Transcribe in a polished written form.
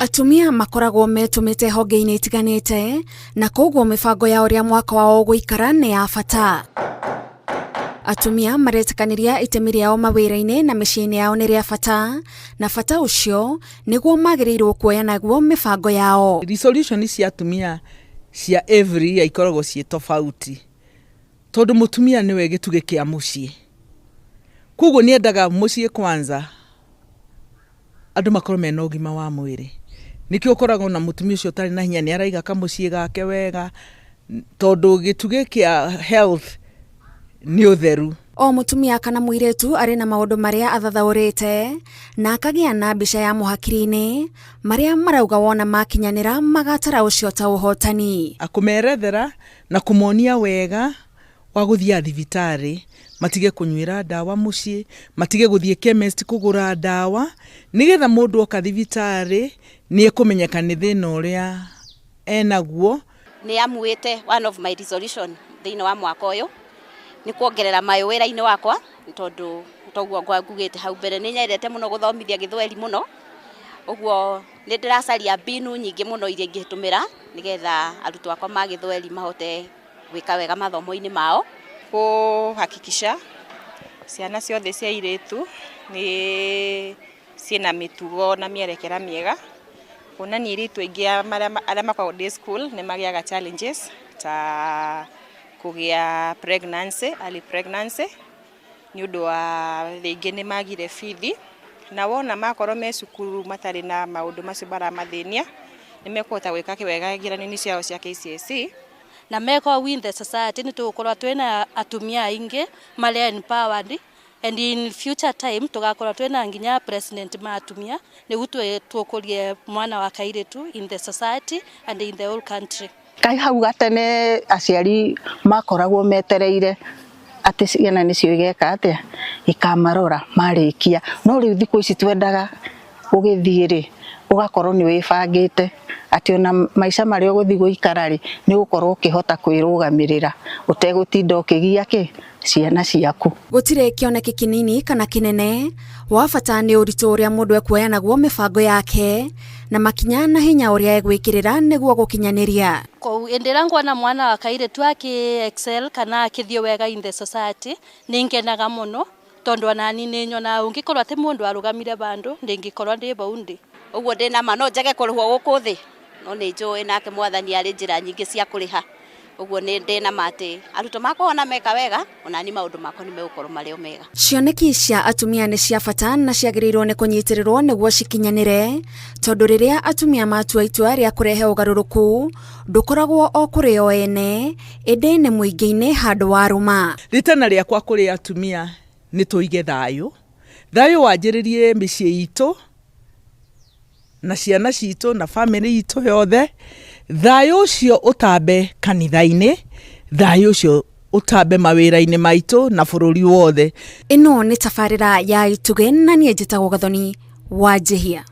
Atumia makoragwo metumite honge-inĩ itiganĩte na koguo mibango ya uria mwaka wao guikara ni ya bata. Atumia maretikaniria itemi riao mawĩra-inĩ na mĩciĩ-inĩ yao nĩ rĩa bata, na bata ucio nĩguo magĩrĩirwo kuoya naguo mibango yao. Resolution cia atumia cia every ya ikoragwo cie tofauti, tondu mutumia niwe gĩtugĩ kĩa muciĩ. Koguo niendaga muciĩ kwanza andu makorwo mena ũgima wa mwĩrĩ. Nikio ũkoragwo na mutumia ucio tari na hinya ni araiga kamuciĩ gake wega, tondu gĩtugĩ kĩa health ni utheru. O mutumia kana mũirĩtu arĩ na maũndũ marĩa athathaũrĩte na akagĩa na mbica ya mũhakiri-inĩ marĩa marauga wona makinyanĩra magatara ũcio ta ũhotani. Akumerethera na kumonia wega wa gũthia thibitarĩ, matige kunyuĩra ndawa muciĩ, matige gũthie chemist kugura ndawa, nigetha mũndũ oka thibitarĩ ni ekumenyeka nĩ thĩna ũrĩa enaguo. Ni amuĩte one of my resolution thĩinĩ wa mwaka ũyũ ni kuongerera mayo wĩra-inĩ wakwa, tondu toguo ngugĩte hau mbere ni nyendete muno guthomithia Gĩthweri muno, ũguo ni ndĩracaria mbinu nyingĩ muno iria ingĩtũmĩra nigetha arutwo akwa ma Gĩthweri mahote gwĩka wega mathomo-inĩ mao. Kuhakikisha ciana ciothe cia airĩtu ni ciena mitugo na mierekera miega. Kuonania airĩtu aingĩ arĩa makoragwo day school ni magĩaga challenges ta kugĩa pregnancy, early pregnancy, ni ũndũ wa rĩngĩ ni magire bithi, na wona makorwo me cukuru matarĩ na maũndũ macio baramathĩnia ni mekũhota gwĩka kĩwega igeranio-inĩ ciao cia KCSE. Na meko win the society ni tugukorwo twina atumia aingi maria empowered, and in future time tugakorwo twina nginya president ma atumia niguo tukurie mwana wa kairitu in the society and in the whole country. Kai hau gatene aciari makoragwo metereire ati ciana nicio igeka atia ikamarora marikia, no riu thikũ ici twendaga ugithie ri ugakorwo ni wibangite ati ona maica mari uguthi guikara ri ni ukorwo ukihota kwirugamirira utegutinda ukigia ciana ciaku. Gutire kioneki kinini kana kinene, wa bata ni uritu uria mundu ekuoya naguo mibango yake na makinya na hinya uria egwikirira niguo gukinyaniria. Ko endera ngwana mwana wa kairitu excel kana akithie wega in the society ningenaga muno, tondu anani ni nyona ungikorwo ati mundu arugamire bandu ndingikorwo ndi baundi. Uguo ndina ma no njage kurihwo guku thi, no ni njui nake mwathani ari njira nyingi cia kuriha. Uguo ni ndina mati arutwo makona meka wega, onani maundu makwa ni megukorwo mario mega. Cioneki cia atumia ni cia bata na ciagĩrĩirwo ni kunyitirĩrwo niguo cikinyanire, tondu riria atumia matua itua ria kurehe ugaruruku ndukoragwo o kuri o ene, indi ni muingĩ-inĩ handũ wa ruma. Ritana riakwa kuri atumia ni tuige thayo wanjĩrĩrie mĩciĩ itũ na ciana citũ na family itũ yothe. Thayo ucio utambe kanitha-inĩ, thayo ucio utambe mawĩra-inĩ maitũ na bũrũri wothe. Ino ni tabarĩra ya Itugĩ na niĩ njĩtagwo Gathoni Wanjihia.